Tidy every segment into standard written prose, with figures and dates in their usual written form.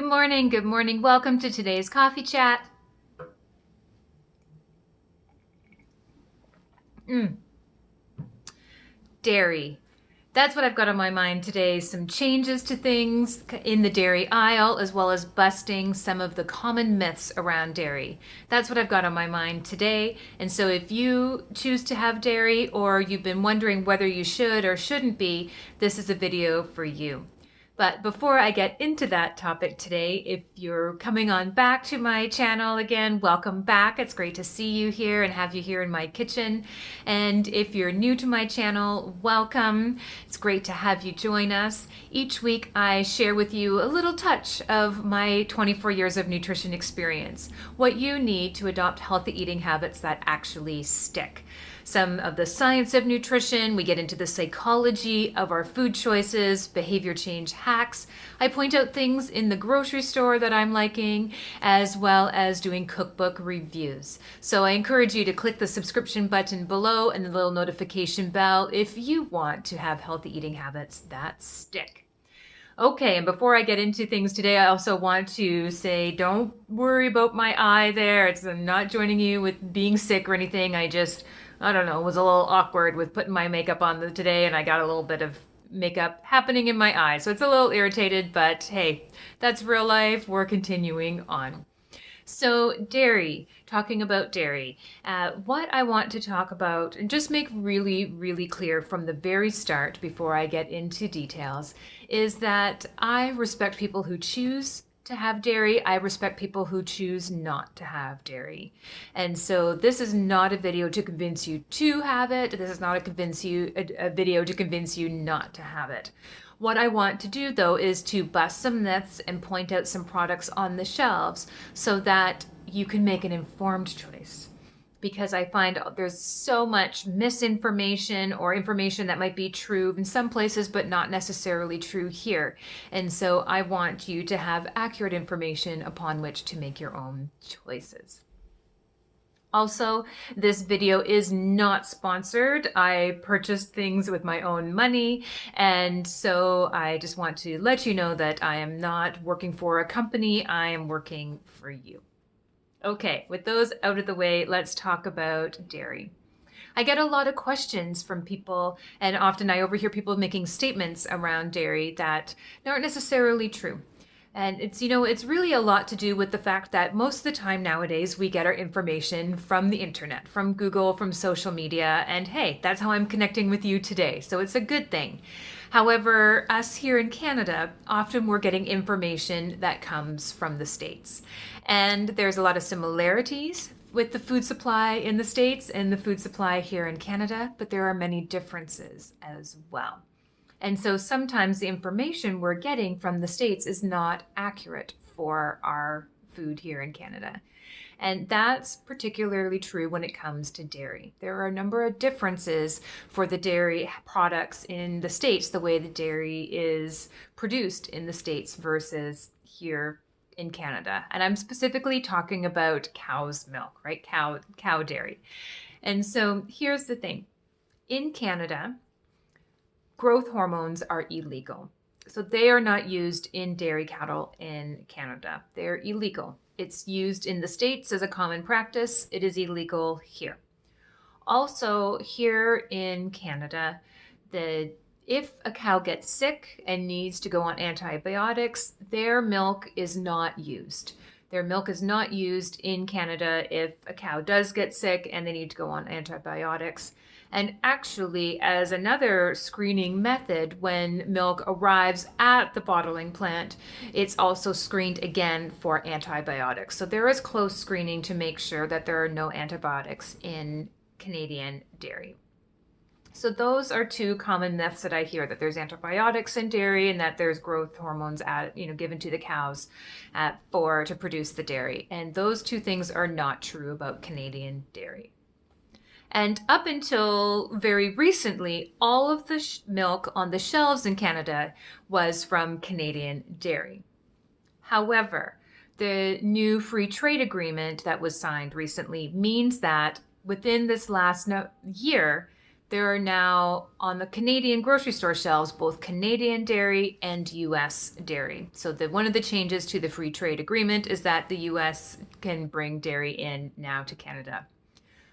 Good morning, good morning. Welcome to today's coffee chat. Dairy. That's what I've got on my mind today. Some changes to things in the dairy aisle, as well as busting some of the common myths around dairy. That's what I've got on my mind today. And so if you choose to have dairy, or you've been wondering whether you should or shouldn't be, this is a video for you. But before I get into that topic today, if you're coming on back to my channel again, welcome back. It's great to see you here and have you here in my kitchen. And if you're new to my channel, welcome. It's great to have you join us. Each week I share with you a little touch of my 24 years of nutrition experience, what you need to adopt healthy eating habits that actually stick. Some of the science of nutrition, we get into the psychology of our food choices, behavior change hacks. I point out things in the grocery store that I'm liking, as well as doing cookbook reviews. So I encourage you to click the subscription button below and the little notification bell if you want to have healthy eating habits that stick. Okay, and before I get into things today, I also want to say don't worry about my eye there. I'm not joining you with being sick or anything. I don't know, was a little awkward with putting my makeup on today, and I got a little bit of makeup happening in my eye. So it's a little irritated, but hey, that's real life. We're continuing on. So dairy, talking about dairy, what I want to talk about and just make really, really clear from the very start before I get into details is that I respect people who choose to have dairy. I respect people who choose not to have dairy. And so this is not a video to convince you to have it. This is not a video to convince you not to have it. What I want to do though is to bust some myths and point out some products on the shelves so that you can make an informed choice. Because I find there's so much misinformation or information that might be true in some places, but not necessarily true here. And so I want you to have accurate information upon which to make your own choices. Also, this video is not sponsored. I purchased things with my own money, and so I just want to let you know that I am not working for a company. I am working for you. Okay, with those out of the way, let's talk about dairy. I get a lot of questions from people, and often I overhear people making statements around dairy that aren't necessarily true. And it's really a lot to do with the fact that most of the time nowadays we get our information from the internet, from Google, from social media, and hey, that's how I'm connecting with you today. So it's a good thing. However, us here in Canada, often we're getting information that comes from the States. And there's a lot of similarities with the food supply in the States and the food supply here in Canada, but there are many differences as well. And so sometimes the information we're getting from the States is not accurate for our food here in Canada. And that's particularly true when it comes to dairy. There are a number of differences for the dairy products in the States, the way the dairy is produced in the States versus here in Canada. And I'm specifically talking about cow's milk, right? Cow dairy. And so here's the thing. In Canada, growth hormones are illegal. So they are not used in dairy cattle in Canada. They're illegal. It's used in the States as a common practice. It is illegal here. Also, here in Canada, if a cow gets sick and needs to go on antibiotics, their milk is not used. Their milk is not used in Canada if a cow does get sick and they need to go on antibiotics. And actually, as another screening method, when milk arrives at the bottling plant, it's also screened again for antibiotics. So there is close screening to make sure that there are no antibiotics in Canadian dairy. So those are two common myths that I hear, that there's antibiotics in dairy and that there's growth hormones given to the cows to produce the dairy. And those two things are not true about Canadian dairy. And up until very recently, all of the milk on the shelves in Canada was from Canadian dairy. However, the new free trade agreement that was signed recently means that within this last year, there are now on the Canadian grocery store shelves both Canadian dairy and US dairy. So one of the changes to the free trade agreement is that the US can bring dairy in now to Canada.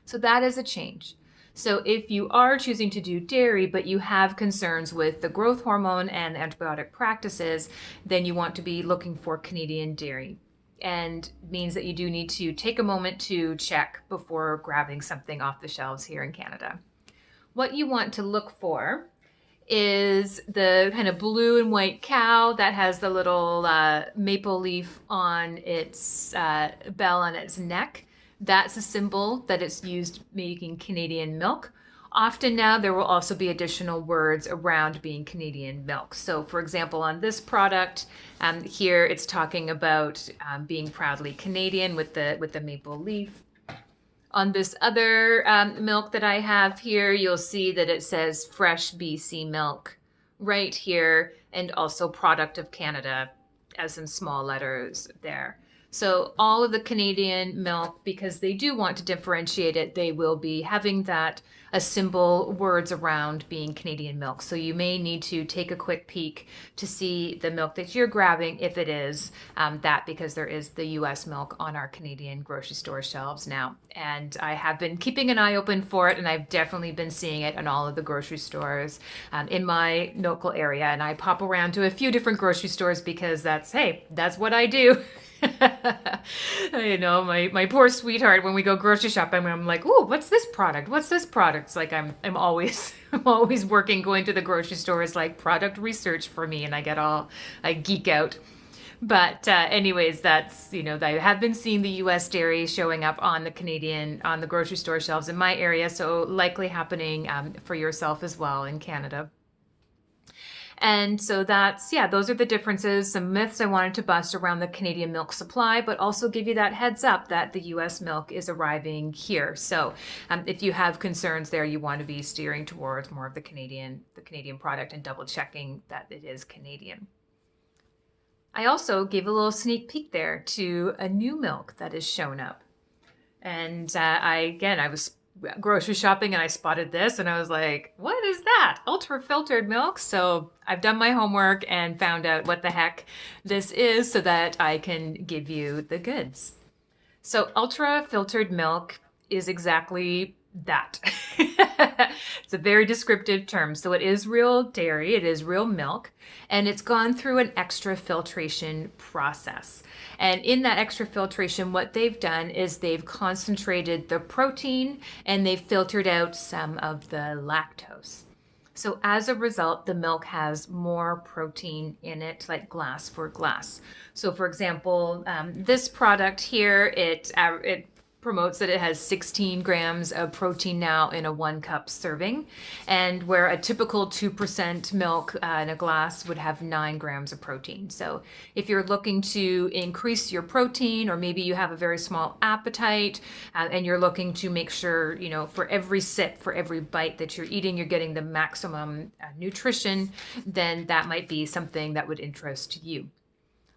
So that is a change. So if you are choosing to do dairy, but you have concerns with the growth hormone and antibiotic practices, then you want to be looking for Canadian dairy. And means that you do need to take a moment to check before grabbing something off the shelves here in Canada. What you want to look for is the kind of blue and white cow that has the little maple leaf on its bell on its neck. That's a symbol that it's used making Canadian milk. Often now there will also be additional words around being Canadian milk. So for example, on this product, here it's talking about being proudly Canadian with the maple leaf. On this other milk that I have here, you'll see that it says fresh BC milk right here, and also product of Canada as in small letters there. So all of the Canadian milk, because they do want to differentiate it, they will be having that a symbol words around being Canadian milk. So you may need to take a quick peek to see the milk that you're grabbing, if it is that, because there is the US milk on our Canadian grocery store shelves now. And I have been keeping an eye open for it, and I've definitely been seeing it in all of the grocery stores in my local area. And I pop around to a few different grocery stores because that's what I do. You know, my poor sweetheart, when we go grocery shopping, I'm like, "Ooh, what's this product? What's this product?" It's like I'm always I'm always working, going to the grocery store is like product research for me, and I geek out. But anyways, that's, you know, I have been seeing the US dairy showing up on the grocery store shelves in my area, so likely happening for yourself as well in Canada. And so those are the differences, some myths I wanted to bust around the Canadian milk supply, but also give you that heads up that the US milk is arriving here. So if you have concerns there, you want to be steering towards more of the Canadian product and double checking that it is Canadian. I also gave a little sneak peek there to a new milk that has shown up. And I was grocery shopping and I spotted this and I was like, what is that? Ultra-filtered milk. So I've done my homework and found out what the heck this is so that I can give you the goods. So ultra-filtered milk is exactly that. It's a very descriptive term. So it is real dairy, it is real milk, and it's gone through an extra filtration process. And in that extra filtration, what they've done is they've concentrated the protein and they've filtered out some of the lactose. So as a result, the milk has more protein in it, like glass for glass. So for example, this product here, it promotes that it has 16 grams of protein now in a 1 cup serving, and where a typical 2% milk in a glass would have 9 grams of protein. So if you're looking to increase your protein, or maybe you have a very small appetite and you're looking to make sure, you know, for every sip, for every bite that you're eating, you're getting the maximum nutrition, then that might be something that would interest you.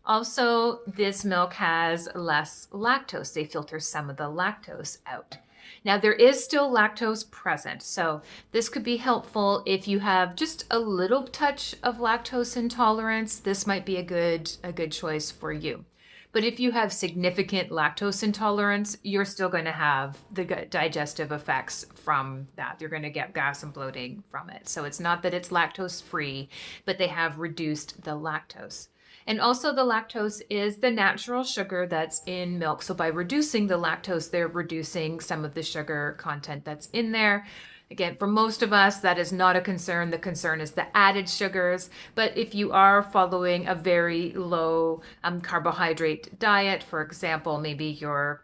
Also, this milk has less lactose. They filter some of the lactose out. Now, there is still lactose present, so this could be helpful if you have just a little touch of lactose intolerance. This might be a good choice for you. But if you have significant lactose intolerance, you're still going to have the digestive effects from that. You're going to get gas and bloating from it. So it's not that it's lactose free, but they have reduced the lactose. And also the lactose is the natural sugar that's in milk. So by reducing the lactose, they're reducing some of the sugar content that's in there. Again, for most of us, that is not a concern. The concern is the added sugars. But if you are following a very low carbohydrate diet, for example, maybe you're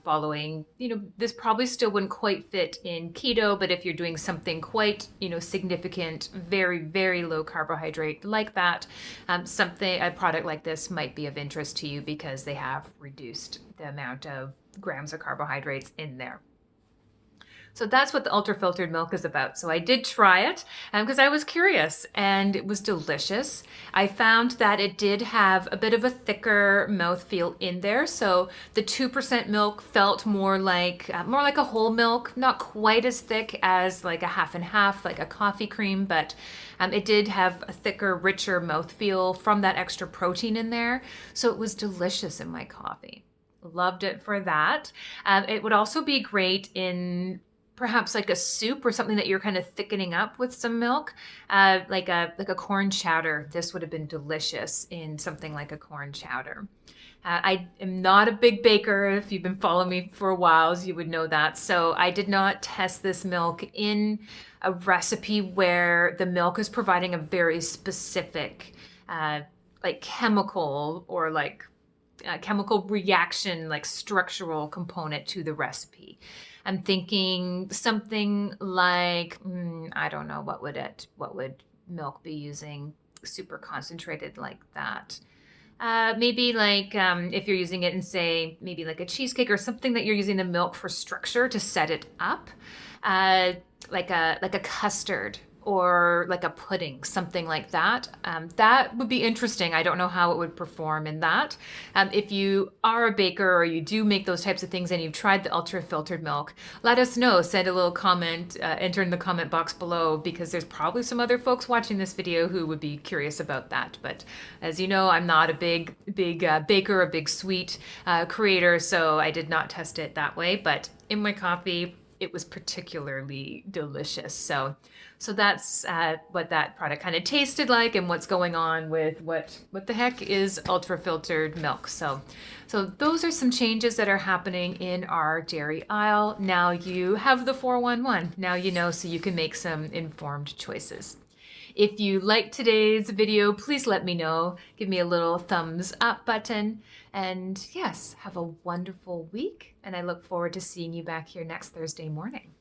following, you know, this probably still wouldn't quite fit in keto, but if you're doing something quite, you know, significant, very, very low carbohydrate like that, a product like this might be of interest to you because they have reduced the amount of grams of carbohydrates in there. So that's what the ultra-filtered milk is about. So I did try it because I was curious, and it was delicious. I found that it did have a bit of a thicker mouthfeel in there. So the 2% milk felt more like a whole milk, not quite as thick as like a half and half, like a coffee cream, but it did have a thicker, richer mouthfeel from that extra protein in there. So it was delicious in my coffee. Loved it for that. It would also be great in perhaps like a soup or something that you're kind of thickening up with some milk, like a corn chowder. This would have been delicious in something like a corn chowder. I am not a big baker. If you've been following me for a while, you would know that. So I did not test this milk in a recipe where the milk is providing a very specific, like chemical or like chemical reaction, like structural component to the recipe. I'm thinking something like, I don't know, what would milk be using super concentrated like that? Maybe like if you're using it in, say, maybe like a cheesecake or something that you're using the milk for structure to set it up, like a custard or like a pudding, something like that. That would be interesting. I don't know how it would perform in that. If you are a baker or you do make those types of things and you've tried the ultra filtered milk, let us know. Send a little comment, enter in the comment box below, because there's probably some other folks watching this video who would be curious about that. But as you know, I'm not a big baker, a big sweet creator, so I did not test it that way. But in my coffee, it was particularly delicious. So that's what that product kind of tasted like, and what's going on with what the heck is ultra filtered milk. So those are some changes that are happening in our dairy aisle. Now you have the 411. Now you know, so you can make some informed choices. If you liked today's video, please let me know. Give me a little thumbs up button. And yes, have a wonderful week. And I look forward to seeing you back here next Thursday morning.